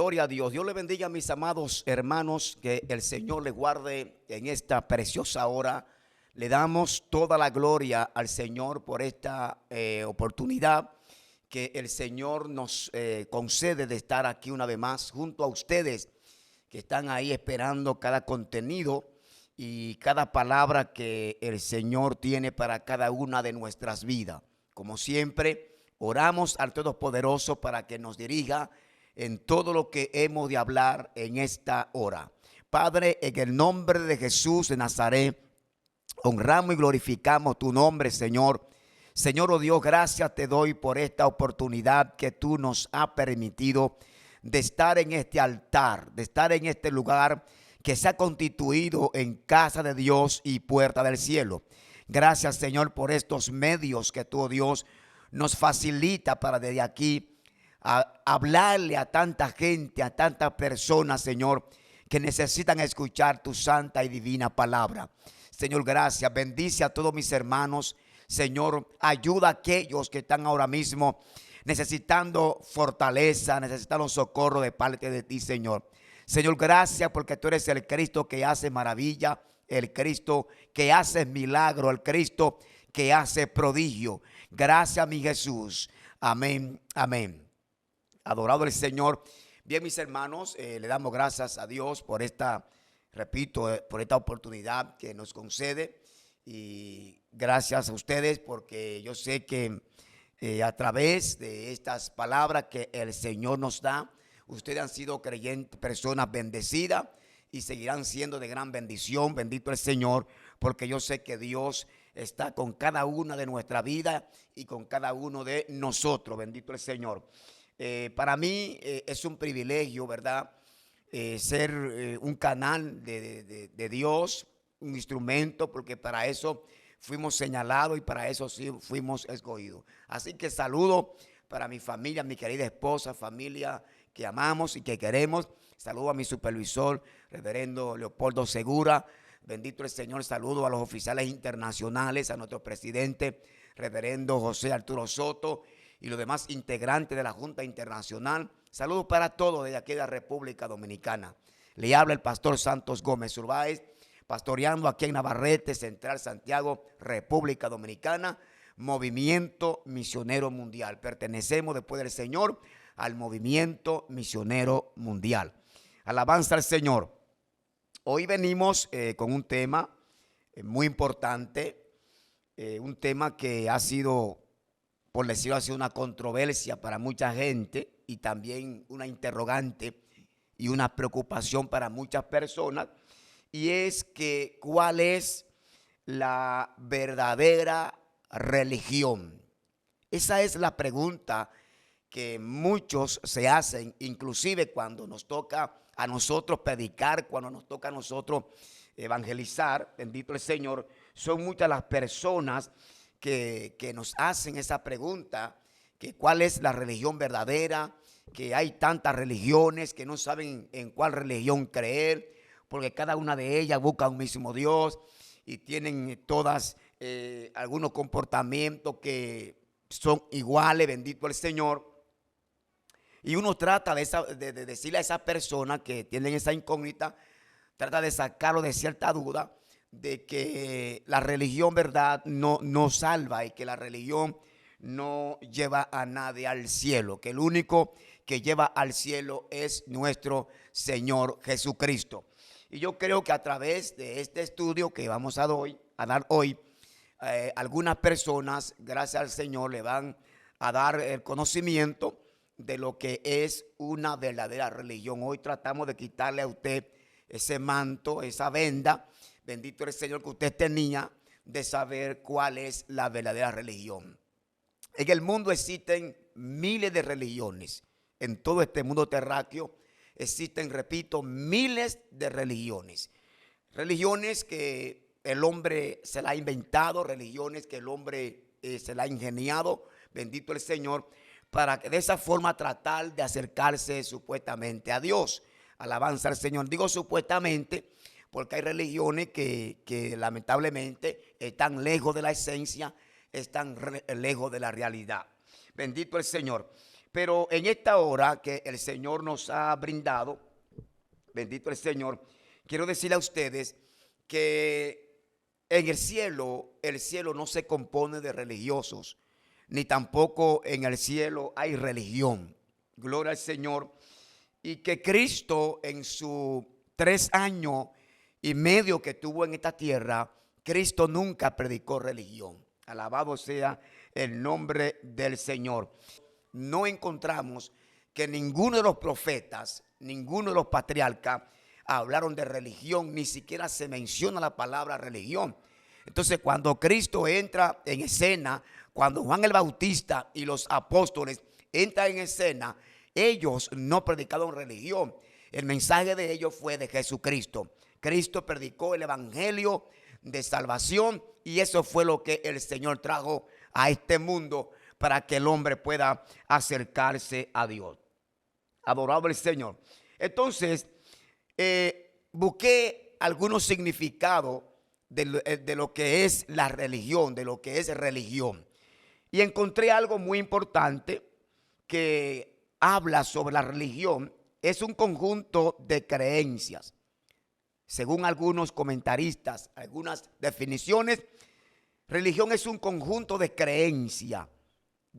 Gloria a Dios. Dios le bendiga a mis amados hermanos. Que el Señor les guarde en esta preciosa hora. Le damos toda la gloria al Señor por esta oportunidad que el Señor nos concede de estar aquí una vez más junto a ustedes que están ahí esperando cada contenido y cada palabra que el Señor tiene para cada una de nuestras vidas. Como siempre, oramos al Todopoderoso para que nos dirija en todo lo que hemos de hablar en esta hora. Padre, en el nombre de Jesús de Nazaret, honramos y glorificamos tu nombre, Señor. Señor, oh Dios, gracias te doy por esta oportunidad que tú nos has permitido de estar en este altar, de estar en este lugar que se ha constituido en casa de Dios y puerta del cielo. Gracias, Señor, por estos medios que tú, oh Dios, nos facilita para desde aquí a hablarle a tanta gente, a tantas personas, Señor, que necesitan escuchar tu santa y divina palabra. Señor, gracias. Bendice a todos mis hermanos. Señor, ayuda a aquellos que están ahora mismo necesitando fortaleza, necesitando socorro de parte de ti, Señor. Señor, gracias porque tú eres el Cristo que hace maravilla, el Cristo que hace milagro, el Cristo que hace prodigio. Gracias, mi Jesús. Amén, amén. Adorado el Señor. Bien, mis hermanos, le damos gracias a Dios por esta, repito, por esta oportunidad que nos concede. Y gracias a ustedes porque yo sé que a través de estas palabras que el Señor nos da, ustedes han sido creyentes, personas bendecidas y seguirán siendo de gran bendición. Bendito el Señor, porque yo sé que Dios está con cada una de nuestra vida y con cada uno de nosotros. Bendito el Señor. Para mí es un privilegio, ¿verdad? Ser un canal de Dios, un instrumento, porque para eso fuimos señalados y para eso sí fuimos escogidos. Así que saludo para mi familia, mi querida esposa, familia que amamos y que queremos. Saludo a mi supervisor, reverendo Leopoldo Segura. Bendito el Señor. Saludo a los oficiales internacionales, a nuestro presidente, reverendo José Arturo Soto, y los demás integrantes de la Junta Internacional. Saludos para todos desde aquí de la República Dominicana. Le habla el pastor Santos Gómez Urbáez, pastoreando aquí en Navarrete, Central Santiago, República Dominicana, Movimiento Misionero Mundial. Pertenecemos, después del Señor, al Movimiento Misionero Mundial. Alabanza al Señor. Hoy venimos con un tema muy importante, un tema que ha sido, por decirlo así, una controversia para mucha gente y también una interrogante y una preocupación para muchas personas, y es que ¿cuál es la verdadera religión? Esa es la pregunta que muchos se hacen, inclusive cuando nos toca a nosotros predicar, cuando nos toca a nosotros evangelizar. Bendito el Señor. Son muchas las personas que nos hacen esa pregunta, que cuál es la religión verdadera, que hay tantas religiones que no saben en cuál religión creer, porque cada una de ellas busca un mismo Dios y tienen todas algunos comportamientos que son iguales. Bendito el Señor. Y uno trata de decirle a esas personas que tienen esa incógnita, trata de sacarlo de cierta duda de que la religión, verdad, no salva, y que la religión no lleva a nadie al cielo, que el único que lleva al cielo es nuestro Señor Jesucristo. Y yo creo que a través de este estudio que vamos a dar hoy, algunas personas, gracias al Señor, le van a dar el conocimiento de lo que es una verdadera religión. Hoy tratamos de quitarle a usted ese manto, esa venda, bendito el Señor, que usted tenía de saber cuál es la verdadera religión. En el mundo existen miles de religiones. En todo este mundo terráqueo existen, repito, miles de religiones. Religiones que el hombre se la ha inventado, religiones que el hombre se la ha ingeniado, bendito el Señor, para que de esa forma tratar de acercarse supuestamente a Dios. Alabanza al Señor. Digo supuestamente porque hay religiones que lamentablemente están lejos de la esencia, están lejos de la realidad. Bendito el Señor. Pero en esta hora que el Señor nos ha brindado, bendito el Señor, quiero decirle a ustedes que en el cielo no se compone de religiosos, ni tampoco en el cielo hay religión. Gloria al Señor. Y que Cristo en sus 3 años y medio que tuvo en esta tierra, Cristo nunca predicó religión. Alabado sea el nombre del Señor. No encontramos que ninguno de los profetas, ninguno de los patriarcas hablaron de religión, ni siquiera se menciona la palabra religión. Entonces, cuando Cristo entra en escena, cuando Juan el Bautista y los apóstoles entran en escena, ellos no predicaron religión. El mensaje de ellos fue de Jesucristo. Cristo predicó el evangelio de salvación y eso fue lo que el Señor trajo a este mundo para que el hombre pueda acercarse a Dios. Adorado el Señor. Entonces, busqué algunos significados de lo que es la religión, de lo que es religión. Y encontré algo muy importante que habla sobre la religión. Es un conjunto de creencias. Según algunos comentaristas, algunas definiciones, religión es un conjunto de creencias,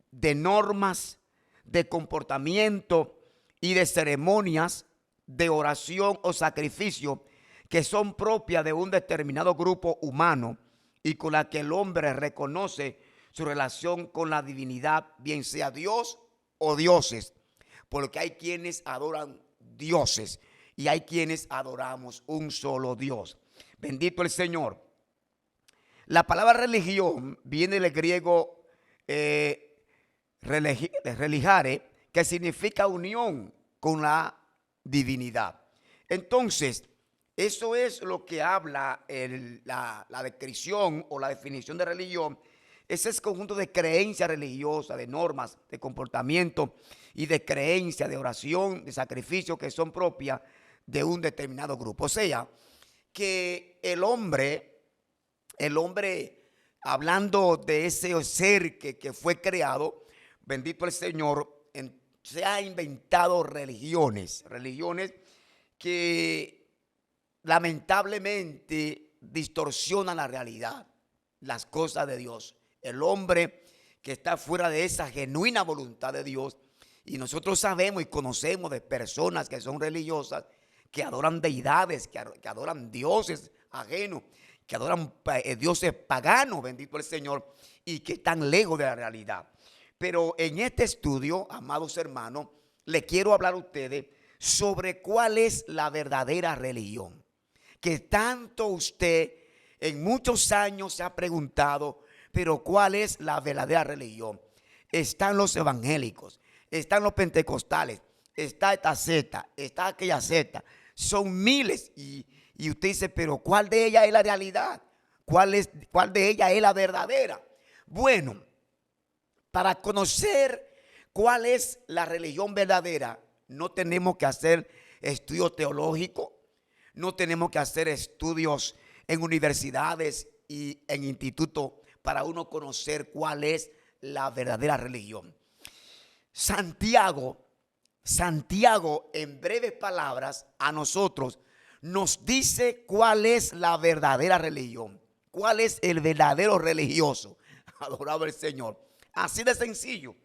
de normas, de comportamiento y de ceremonias de oración o sacrificio que son propias de un determinado grupo humano y con la que el hombre reconoce su relación con la divinidad, bien sea Dios o dioses, porque hay quienes adoran dioses y hay quienes adoramos un solo Dios. Bendito el Señor. La palabra religión viene del griego religare, que significa unión con la divinidad. Entonces, eso es lo que habla la descripción o la definición de religión. Ese es conjunto de creencias religiosas, de normas, de comportamiento y de creencias, de oración, de sacrificio que son propias de un determinado grupo. O sea, que el hombre, hablando de ese ser que fue creado, bendito el Señor, se ha inventado religiones que lamentablemente distorsionan la realidad, las cosas de Dios. El hombre que está fuera de esa genuina voluntad de Dios, y nosotros sabemos y conocemos de personas que son religiosas, que adoran deidades, que adoran dioses ajenos, que adoran dioses paganos, bendito el Señor, y que están lejos de la realidad. Pero en este estudio, amados hermanos, le quiero hablar a ustedes sobre cuál es la verdadera religión, que tanto usted en muchos años se ha preguntado, pero ¿cuál es la verdadera religión? Están los evangélicos, están los pentecostales, está esta secta, está aquella secta, son miles y usted dice, pero ¿cuál de ellas es la realidad? ¿Cuál de ellas es la verdadera? Bueno, para conocer cuál es la religión verdadera, no tenemos que hacer estudios teológicos, no tenemos que hacer estudios en universidades y en institutos para uno conocer cuál es la verdadera religión. Santiago, en breves palabras, a nosotros nos dice cuál es la verdadera religión, cuál es el verdadero religioso. Adorado el Señor. Así de sencillo.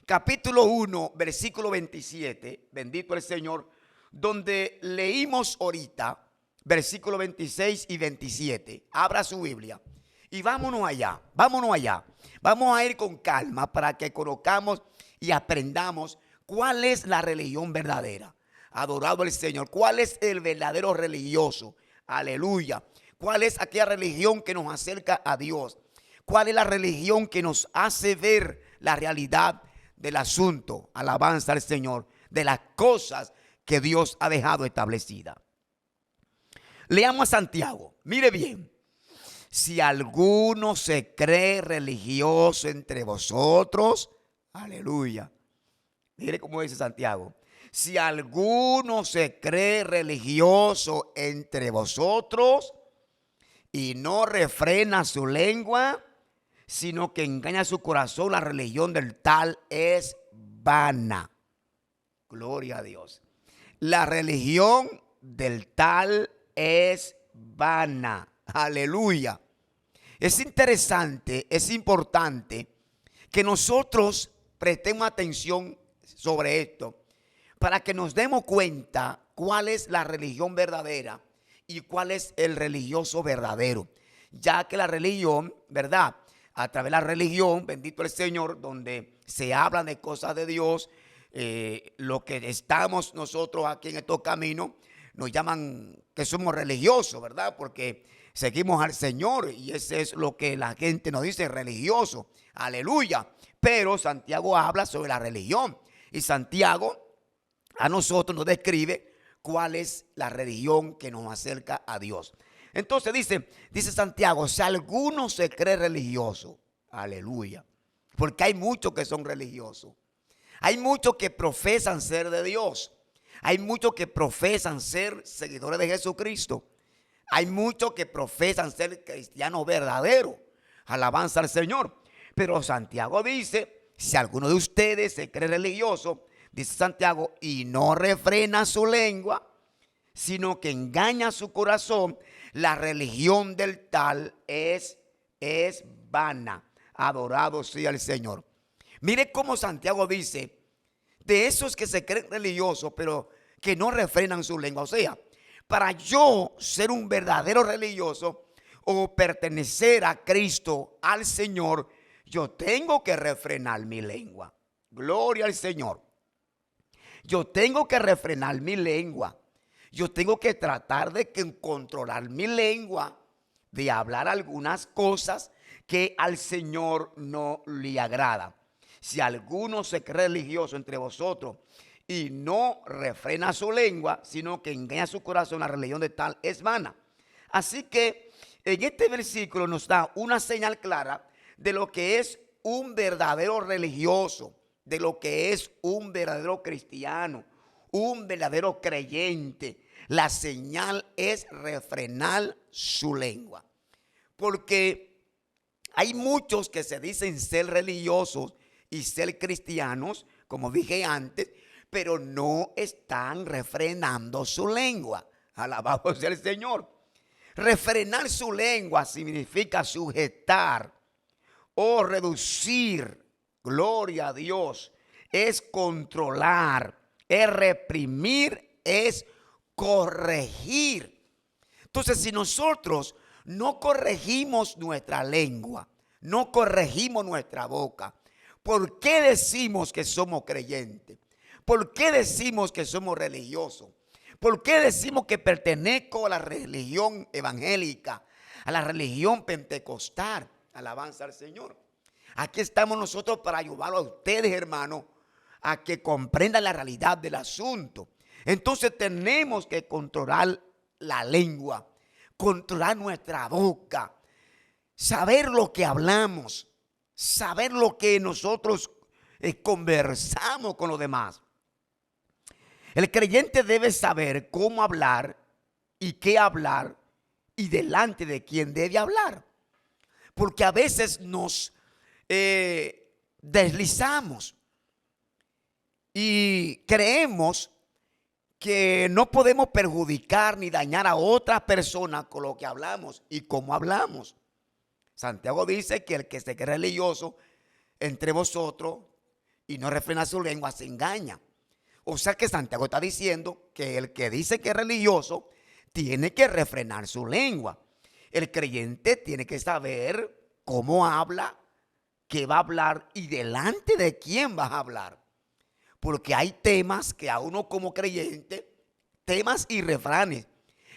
Capítulo 1, versículo 27, bendito el Señor, donde leímos ahorita, versículo 26 y 27. Abra su Biblia y vámonos allá. Vamos a ir con calma para que conozcamos y aprendamos cuál es la religión verdadera. Adorado el Señor. ¿Cuál es el verdadero religioso? Aleluya. ¿Cuál es aquella religión que nos acerca a Dios? ¿Cuál es la religión que nos hace ver la realidad del asunto? Alabanza al Señor, de las cosas que Dios ha dejado establecidas. Leamos a Santiago. Mire bien. Si alguno se cree religioso entre vosotros, aleluya. Mire cómo dice Santiago. Si alguno se cree religioso entre vosotros y no refrena su lengua, sino que engaña su corazón, la religión del tal es vana. Gloria a Dios. La religión del tal es vana. Aleluya. Es interesante, es importante que nosotros prestemos atención sobre esto para que nos demos cuenta cuál es la religión verdadera y cuál es el religioso verdadero. Ya que la religión, ¿verdad? A través de la religión, bendito el Señor, donde se habla de cosas de Dios, lo que estamos nosotros aquí en estos caminos, nos llaman que somos religiosos, ¿verdad? Porque seguimos al Señor y ese es lo que la gente nos dice, religioso. Aleluya. Pero Santiago habla sobre la religión y Santiago a nosotros nos describe cuál es la religión que nos acerca a Dios. Entonces dice Santiago, si alguno se cree religioso, aleluya, porque hay muchos que son religiosos. Hay muchos que profesan ser de Dios. Hay muchos que profesan ser seguidores de Jesucristo. Hay muchos que profesan ser cristianos verdaderos. Alabanza al Señor. Pero Santiago dice, si alguno de ustedes se cree religioso, dice Santiago, y no refrena su lengua, sino que engaña su corazón, la religión del tal es vana. Adorado sea el Señor. Mire cómo Santiago dice, de esos que se creen religiosos, pero que no refrenan su lengua. O sea, para yo ser un verdadero religioso o pertenecer a Cristo, al Señor, yo tengo que refrenar mi lengua. Gloria al Señor. Yo tengo que refrenar mi lengua. Yo tengo que tratar de controlar mi lengua, de hablar algunas cosas que al Señor no le agrada. Si alguno se cree religioso entre vosotros y no refrena su lengua, sino que engaña su corazón, la religión de tal es vana. Así que en este versículo nos da una señal clara de lo que es un verdadero religioso, de lo que es un verdadero cristiano, un verdadero creyente. La señal es refrenar su lengua. Porque hay muchos que se dicen ser religiosos y ser cristianos, como dije antes, pero no están refrenando su lengua. Alabado sea el Señor. Refrenar su lengua significa sujetar o reducir. Gloria a Dios. Es controlar, es reprimir, es corregir. Entonces, si nosotros no corregimos nuestra lengua, no corregimos nuestra boca, ¿por qué decimos que somos creyentes? ¿Por qué decimos que somos religiosos? ¿Por qué decimos que pertenezco a la religión evangélica, a la religión pentecostal? Alabanza al Señor. Aquí estamos nosotros para ayudarlo a ustedes, hermanos, a que comprendan la realidad del asunto. Entonces tenemos que controlar la lengua, controlar nuestra boca, saber lo que hablamos, saber lo que nosotros conversamos con los demás. El creyente debe saber cómo hablar y qué hablar y delante de quién debe hablar. Porque a veces nos deslizamos y creemos que no podemos perjudicar ni dañar a otras personas con lo que hablamos y cómo hablamos. Santiago dice que el que se cree religioso entre vosotros y no refrena su lengua se engaña. O sea que Santiago está diciendo que el que dice que es religioso tiene que refrenar su lengua. El creyente tiene que saber cómo habla, qué va a hablar y delante de quién va a hablar. Porque hay temas que a uno como creyente, temas y refranes,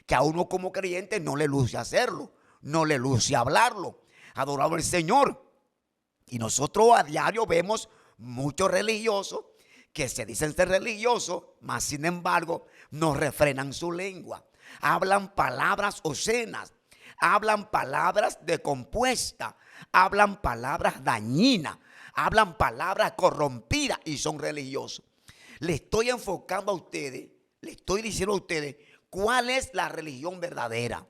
que a uno como creyente no le luce hacerlo, no le luce hablarlo. Adorado el Señor. Y nosotros a diario vemos muchos religiosos que se dicen ser religiosos, mas sin embargo no refrenan su lengua. Hablan palabras obscenas, hablan palabras decompuestas, hablan palabras dañinas, hablan palabras corrompidas y son religiosos. Le estoy enfocando a ustedes, le estoy diciendo a ustedes cuál es la religión verdadera.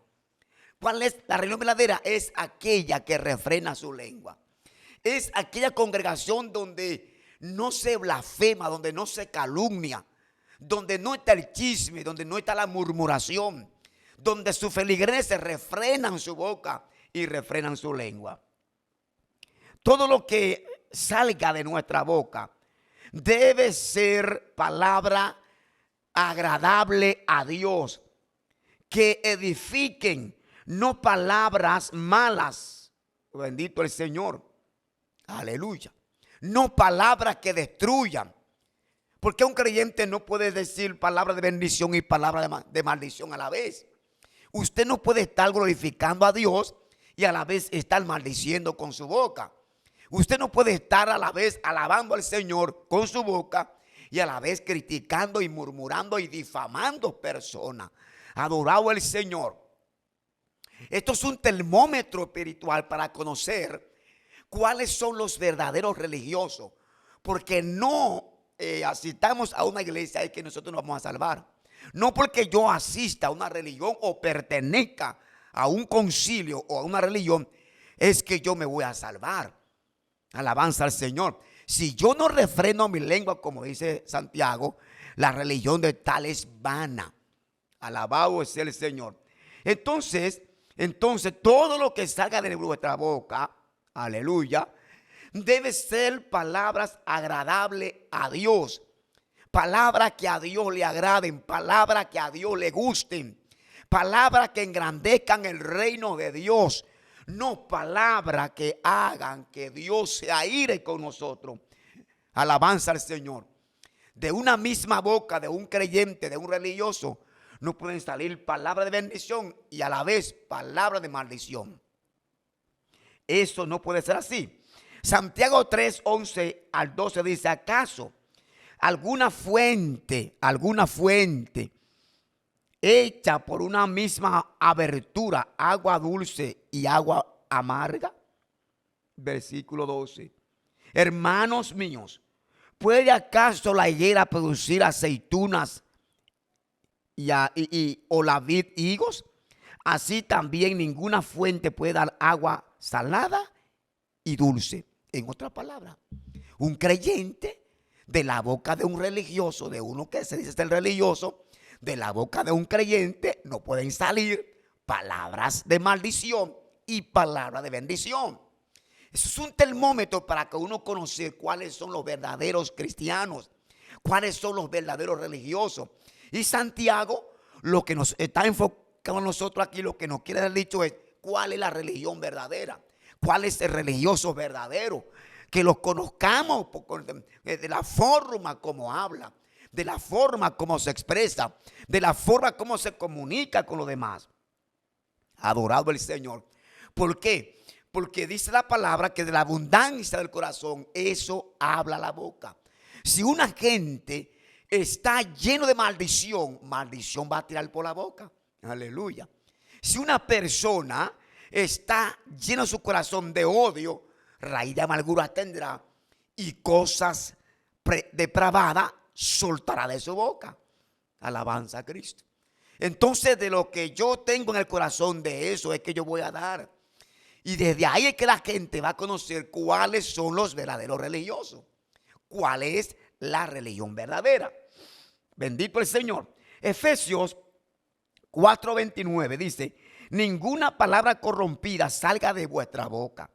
¿Cuál es la religión verdadera? Es aquella que refrena su lengua. Es aquella congregación donde no se blasfema, donde no se calumnia, donde no está el chisme, donde no está la murmuración, donde sus feligreses refrenan su boca y refrenan su lengua. Todo lo que salga de nuestra boca debe ser palabra agradable a Dios, que edifiquen, no palabras malas. Bendito el Señor. Aleluya. No palabras que destruyan. Porque un creyente no puede decir palabras de bendición y palabras de maldición a la vez. Usted no puede estar glorificando a Dios y a la vez estar maldiciendo con su boca. Usted no puede estar a la vez alabando al Señor con su boca y a la vez criticando y murmurando y difamando personas. Adorado el Señor. Esto es un termómetro espiritual para conocer cuáles son los verdaderos religiosos. Porque no asistamos a una iglesia es que nosotros nos vamos a salvar. No porque yo asista a una religión o pertenezca a un concilio o a una religión es que yo me voy a salvar. Alabanza al Señor. Si yo no refreno mi lengua, como dice Santiago, la religión de tal es vana. Alabado es el Señor. Entonces todo lo que salga de nuestra boca, aleluya, debe ser palabras agradables a Dios. Palabras que a Dios le agraden, palabras que a Dios le gusten, palabras que engrandezcan el reino de Dios. No palabras que hagan que Dios se aire con nosotros. Alabanza al Señor. De una misma boca de un creyente, de un religioso, no pueden salir palabras de bendición y a la vez palabras de maldición. Eso no puede ser así. Santiago 3, 11 al 12 dice: ¿acaso alguna fuente hecha por una misma abertura, agua dulce y agua amarga? Versículo 12. Hermanos míos, ¿puede acaso la higuera producir aceitunas o la vid higos? Así también ninguna fuente puede dar agua salada y dulce. En otras palabras, un creyente, de la boca de un religioso, de uno que se dice ser religioso, de la boca de un creyente no pueden salir palabras de maldición y palabras de bendición. Eso es un termómetro para que uno conozca cuáles son los verdaderos cristianos, cuáles son los verdaderos religiosos. Y Santiago, lo que nos está enfocando a nosotros aquí, lo que nos quiere dar dicho es cuál es la religión verdadera, cuál es el religioso verdadero, que los conozcamos de la forma como habla, de la forma como se expresa, de la forma como se comunica con los demás. Adorado el Señor. ¿Por qué? Porque dice la palabra que de la abundancia del corazón, eso habla la boca. Si una gente está lleno de maldición, maldición va a tirar por la boca. Aleluya. Si una persona está lleno su corazón de odio, raíz de amargura tendrá y cosas depravadas soltará de su boca. Alabanza a Cristo. Entonces, de lo que yo tengo en el corazón, de eso es que yo voy a dar. Y desde ahí es que la gente va a conocer cuáles son los verdaderos religiosos. Cuál es la religión verdadera. Bendito el Señor. Efesios 4:29 dice: ninguna palabra corrompida salga de vuestra boca,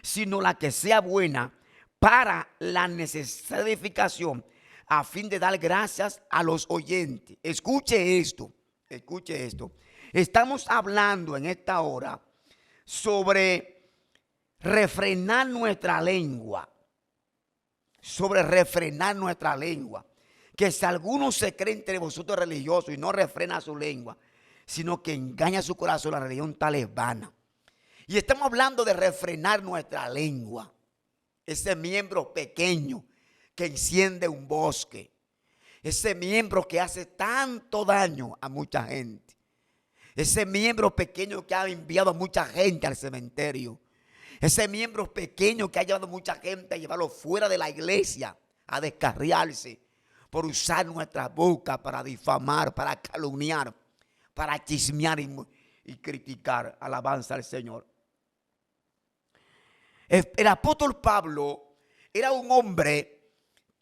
sino la que sea buena para la necesaria edificación, a fin de dar gracias a los oyentes. Escuche esto, escuche esto. Estamos hablando en esta hora sobre refrenar nuestra lengua. Sobre refrenar nuestra lengua. Que si alguno se cree entre vosotros religioso y no refrena su lengua, sino que engaña su corazón, la religión tal es vana. Y estamos hablando de refrenar nuestra lengua. Ese miembro pequeño que enciende un bosque. Ese miembro que hace tanto daño a mucha gente. Ese miembro pequeño que ha enviado a mucha gente al cementerio. Ese miembro pequeño que ha llevado a mucha gente a llevarlo fuera de la iglesia, a descarriarse por usar nuestra boca para difamar, para calumniar, para chismear y criticar. Alabanza al Señor. El apóstol Pablo era un hombre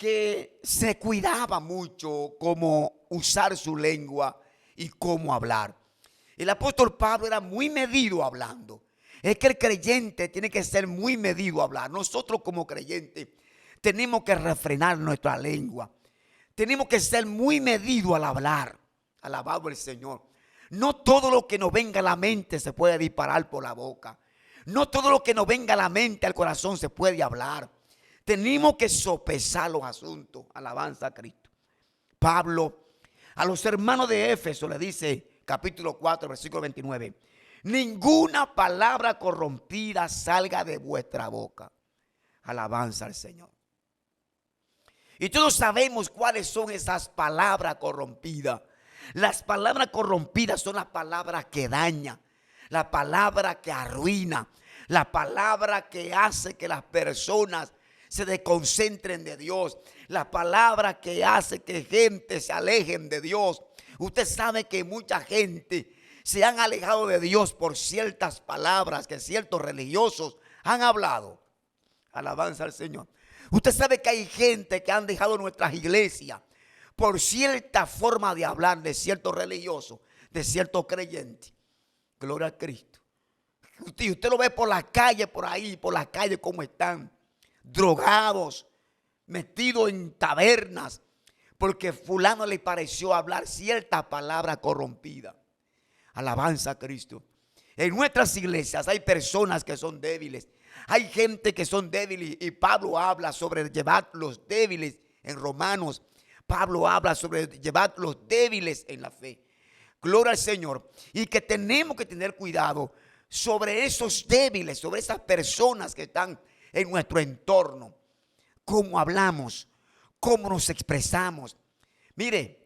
que se cuidaba mucho cómo usar su lengua y cómo hablar. El apóstol Pablo era muy medido hablando. Es que el creyente tiene que ser muy medido a hablar. Nosotros como creyentes tenemos que refrenar nuestra lengua. Tenemos que ser muy medidos al hablar. Alabado el Señor. No todo lo que nos venga a la mente se puede disparar por la boca. No todo lo que nos venga a la mente, al corazón, se puede hablar. Tenemos que sopesar los asuntos. Alabanza a Cristo. Pablo a los hermanos de Éfeso le dice, capítulo 4, versículo 29. Ninguna palabra corrompida salga de vuestra boca. Alabanza al Señor. Y todos sabemos cuáles son esas palabras corrompidas. Las palabras corrompidas son las palabras que dañan, la palabra que arruina, la palabra que hace que las personas se desconcentren de Dios, la palabra que hace que gente se alejen de Dios. Usted sabe que mucha gente se han alejado de Dios por ciertas palabras que ciertos religiosos han hablado. Alabanza al Señor. Usted sabe que hay gente que han dejado nuestras iglesias por cierta forma de hablar de ciertos religiosos, de ciertos creyentes. Gloria a Cristo. Usted lo ve por la calle, por ahí, por la calle como están, drogados, metidos en tabernas, porque fulano le pareció hablar cierta palabra corrompida. Alabanza a Cristo. En nuestras iglesias hay personas que son débiles. Hay gente que son débiles y Pablo habla sobre llevar los débiles en Romanos. Pablo habla sobre llevar los débiles en la fe. Gloria al Señor. Y que tenemos que tener cuidado sobre esos débiles, sobre esas personas que están en nuestro entorno. Cómo hablamos, cómo nos expresamos. Mire,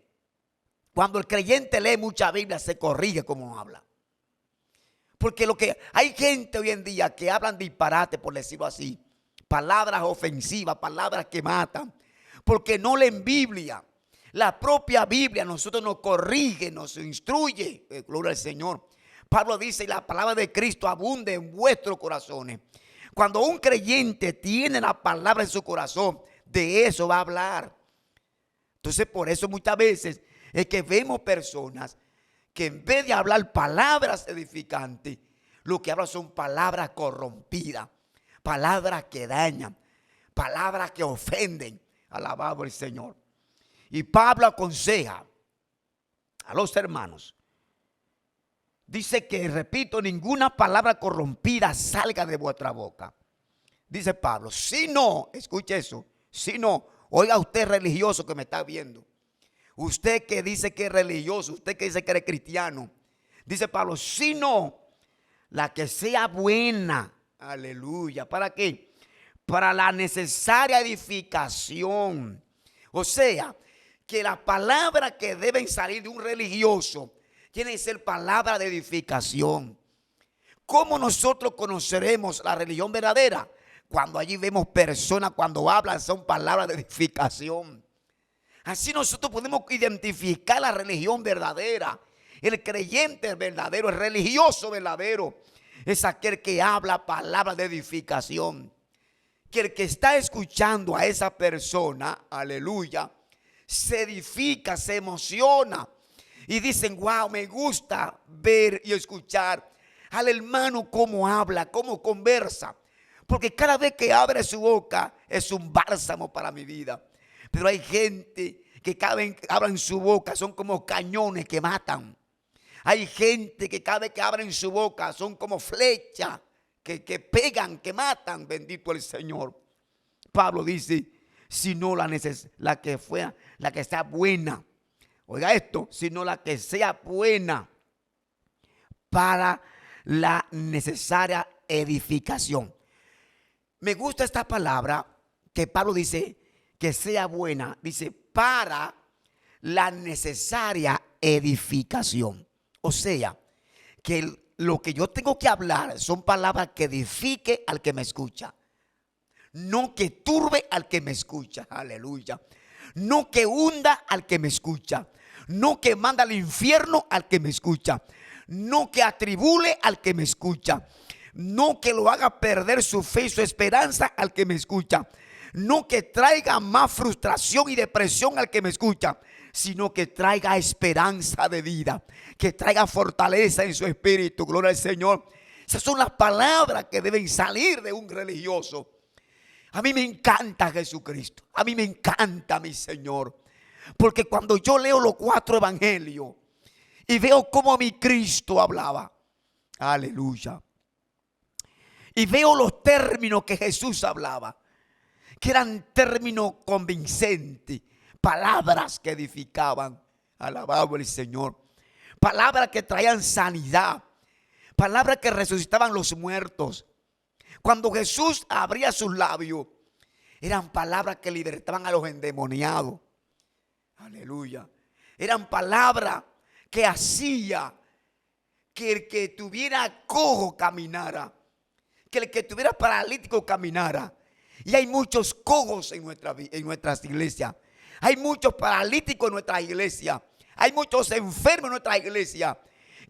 cuando el creyente lee mucha Biblia, se corrige cómo habla. Porque hay gente hoy en día que hablan disparate, por decirlo así. Palabras ofensivas, palabras que matan. Porque no leen Biblia. La propia Biblia nosotros nos corrige, nos instruye. Gloria al Señor. Pablo dice, la palabra de Cristo abunde en vuestros corazones. Cuando un creyente tiene la palabra en su corazón, de eso va a hablar. Entonces por eso muchas veces es que vemos personas que en vez de hablar palabras edificantes, lo que hablan son palabras corrompidas, palabras que dañan, palabras que ofenden. Alabado el Señor. Y Pablo aconseja a los hermanos. Dice que, repito, ninguna palabra corrompida salga de vuestra boca. Dice Pablo, si no, escuche eso, si no, oiga usted religioso que me está viendo. Usted que dice que es religioso, usted que dice que es cristiano. Dice Pablo, sino la que sea buena. Aleluya. ¿Para qué? Para la necesaria edificación. O sea, que las palabras que deben salir de un religioso tienen que ser palabras de edificación. ¿Cómo nosotros conoceremos la religión verdadera? Cuando allí vemos personas, cuando hablan, son palabras de edificación. Así nosotros podemos identificar la religión verdadera. El creyente verdadero, el religioso verdadero, es aquel que habla palabras de edificación. Que el que está escuchando a esa persona, aleluya, se edifica, se emociona. Y dicen, wow, me gusta ver y escuchar al hermano cómo habla, cómo conversa. Porque cada vez que abre su boca es un bálsamo para mi vida. Pero hay gente que cada vez que abren su boca son como cañones que matan. Hay gente que cada vez que abren su boca son como flechas que pegan, que matan. Bendito el Señor. Pablo dice, sino la que sea buena. Oiga esto, sino la que sea buena para la necesaria edificación. Me gusta esta palabra que Pablo dice que sea buena. Dice, para la necesaria edificación. O sea, que lo que yo tengo que hablar son palabras que edifique al que me escucha. No que turbe al que me escucha. Aleluya. No que hunda al que me escucha. No que manda al infierno al que me escucha. No que atribule al que me escucha. No que lo haga perder su fe y su esperanza al que me escucha. no que traiga más frustración y depresión al que me escucha, sino que traiga esperanza de vida, que traiga fortaleza en su espíritu. Gloria al Señor. Esas son las palabras que deben salir de un religioso. A mí me encanta Jesucristo, a mí me encanta mi Señor, porque cuando yo leo los 4 evangelios y veo cómo mi Cristo hablaba, aleluya, y veo los términos que Jesús hablaba, que eran términos convincentes, palabras que edificaban, alabado el Señor, palabras que traían sanidad, palabras que resucitaban los muertos. Cuando Jesús abría sus labios, eran palabras que libertaban a los endemoniados. Aleluya. Eran palabras que hacía que el que tuviera cojo caminara, que el que tuviera paralítico caminara. Y hay muchos cojos en nuestras iglesias. Hay muchos paralíticos en nuestra iglesia. Hay muchos enfermos en nuestra iglesia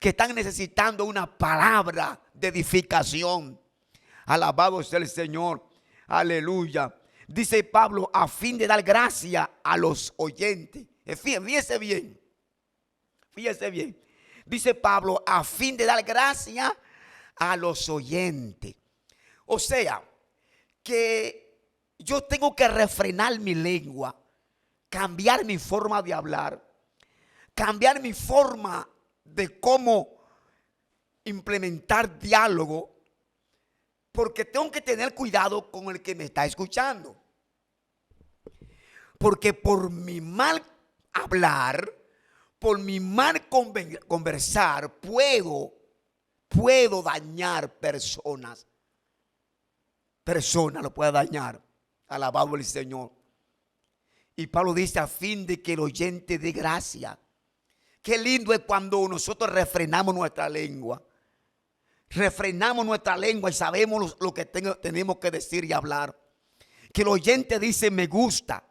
que están necesitando una palabra de edificación. Alabado sea el Señor. Aleluya. Dice Pablo, a fin de dar gracia a los oyentes. Fíjese bien. Fíjese bien. Dice Pablo, a fin de dar gracia a los oyentes. O sea, que yo tengo que refrenar mi lengua, cambiar mi forma de hablar, cambiar mi forma de cómo implementar diálogo, porque tengo que tener cuidado con el que me está escuchando. Porque por mi mal hablar, por mi mal conversar, puedo dañar personas. Personas lo puede dañar. Alabado el Señor. Y Pablo dice, a fin de que el oyente dé gracia. Qué lindo es cuando nosotros refrenamos nuestra lengua. Refrenamos nuestra lengua y sabemos lo que tenemos que decir y hablar. Que el oyente dice, me gusta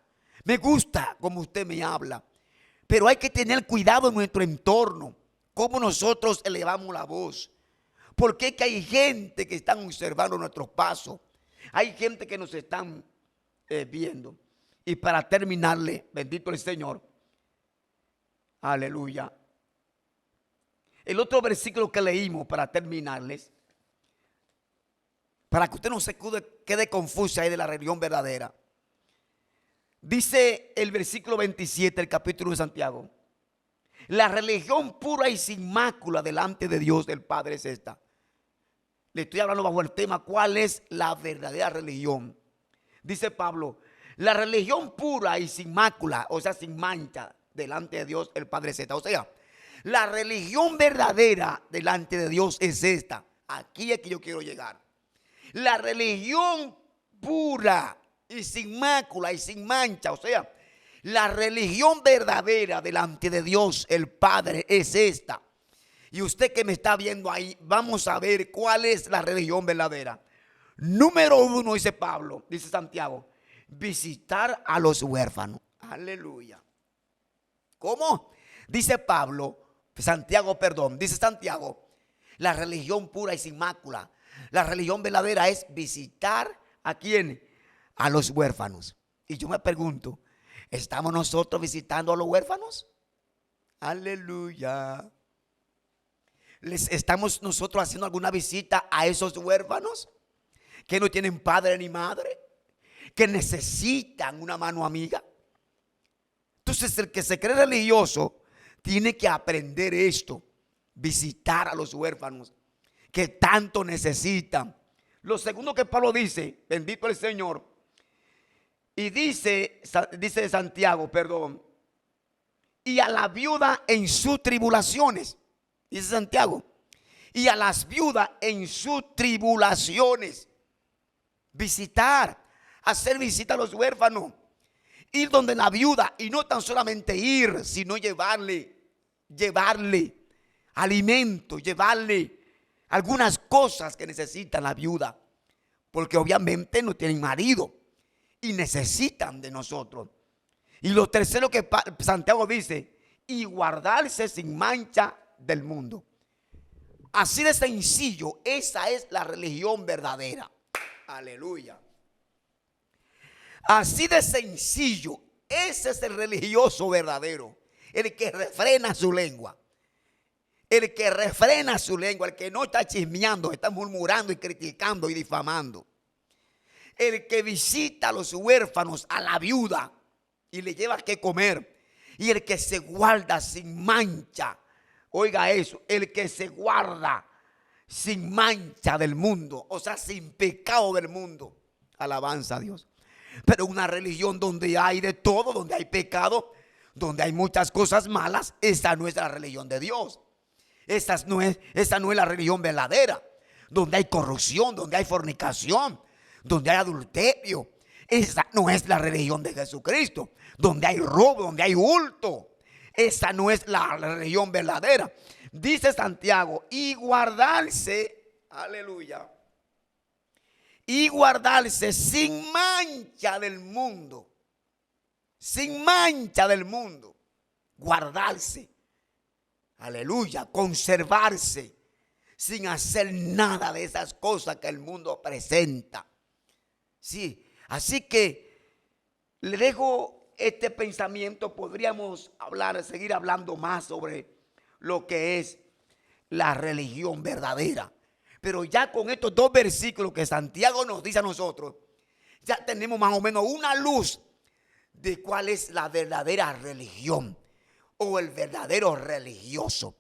como usted me habla. Pero hay que tener cuidado en nuestro entorno, cómo nosotros elevamos la voz. Porque es que hay gente que están observando nuestros pasos. Hay gente que nos están viendo. Y para terminarle, bendito el Señor. Aleluya. El otro versículo que leímos para terminarles, para que usted no se quede confusa ahí de la religión verdadera. Dice el versículo 27 del capítulo de Santiago: la religión pura y sin mácula delante de Dios el Padre es esta. Le estoy hablando bajo el tema, ¿cuál es la verdadera religión? Dice Pablo, la religión pura y sin mácula, o sea, sin mancha, delante de Dios el Padre es esta. O sea, la religión verdadera delante de Dios es esta. Aquí es que yo quiero llegar. La religión pura y sin mácula y sin mancha, o sea, la religión verdadera delante de Dios el Padre es esta. Y usted que me está viendo ahí, vamos a ver cuál es la religión verdadera. Número 1, dice Pablo, dice Santiago, visitar a los huérfanos. Aleluya. ¿Cómo? Dice Pablo, dice Santiago, la religión pura y sin mácula, la religión verdadera es visitar ¿a quién? A los huérfanos. Y yo me pregunto, ¿estamos nosotros visitando a los huérfanos? Aleluya. ¿Les estamos nosotros haciendo alguna visita a esos huérfanos que no tienen padre ni madre, que necesitan una mano amiga? Entonces el que se cree religioso tiene que aprender esto, visitar a los huérfanos que tanto necesitan. Lo segundo que Pablo dice, bendito el Señor, y dice Santiago, y a la viuda en sus tribulaciones, dice Santiago, y a las viudas en sus tribulaciones, visitar, hacer visita a los huérfanos, ir donde la viuda, y no tan solamente ir, sino llevarle alimento, llevarle algunas cosas que necesita la viuda, porque obviamente no tienen marido y necesitan de nosotros. Y lo tercero que Santiago dice, y guardarse sin mancha del mundo. Así de sencillo, esa es la religión verdadera. Aleluya. Así de sencillo. Ese es el religioso verdadero. El que refrena su lengua. El que refrena su lengua. El que no está chismeando, está murmurando y criticando y difamando. El que visita a los huérfanos, a la viuda y le lleva que comer. Y el que se guarda sin mancha. Oiga eso. El que se guarda sin mancha del mundo. O sea, sin pecado del mundo. Alabanza a Dios. Pero una religión donde hay de todo, donde hay pecado, donde hay muchas cosas malas, esa no es la religión de Dios. Esa no es la religión verdadera. Donde hay corrupción, donde hay fornicación, donde hay adulterio. Esa no es la religión de Jesucristo. Donde hay robo, donde hay hurto. Esa no es la religión verdadera. Dice Santiago, y guardarse, aleluya, y guardarse sin mancha del mundo. Sin mancha del mundo. Guardarse. Aleluya. Conservarse. Sin hacer nada de esas cosas que el mundo presenta. Sí. Así que le dejo este pensamiento. Podríamos seguir hablando más sobre lo que es la religión verdadera. Pero ya con estos dos versículos que Santiago nos dice a nosotros, ya tenemos más o menos una luz de cuál es la verdadera religión o el verdadero religioso.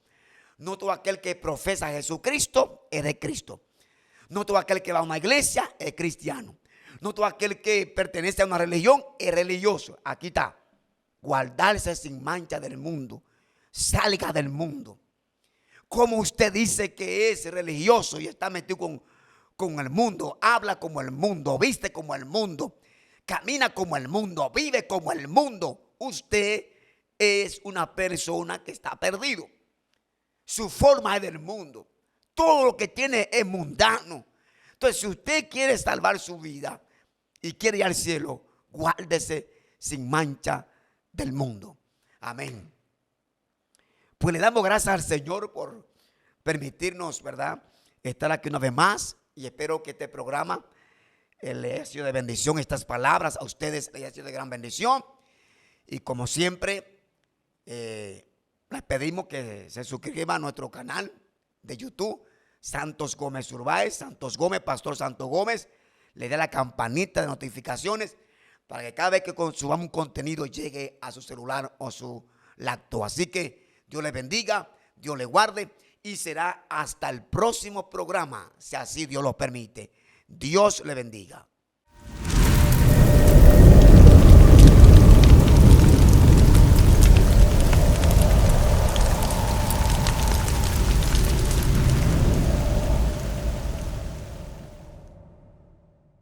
No todo aquel que profesa a Jesucristo es de Cristo. No todo aquel que va a una iglesia es cristiano. No todo aquel que pertenece a una religión es religioso. Aquí está. Guardarse sin mancha del mundo. Salga del mundo. ¿Cómo usted dice que es religioso y está metido con el mundo? Habla como el mundo, viste como el mundo, camina como el mundo, vive como el mundo. Usted es una persona que está perdido. Su forma es del mundo. Todo lo que tiene es mundano. Entonces, si usted quiere salvar su vida y quiere ir al cielo, guárdese sin mancha del mundo. Amén. Pues le damos gracias al Señor por permitirnos, ¿verdad?, estar aquí una vez más. Y espero que este programa le haya sido de bendición. Estas palabras a ustedes les haya sido de gran bendición. Y como siempre, les pedimos que se suscriban a nuestro canal de YouTube, Santos Gómez Urbáez, Santos Gómez, Pastor Santos Gómez. Le dé la campanita de notificaciones para que cada vez que subamos un contenido llegue a su celular o su laptop. Así que Dios les bendiga, Dios les guarde y será hasta el próximo programa, si así Dios lo permite. Dios les bendiga.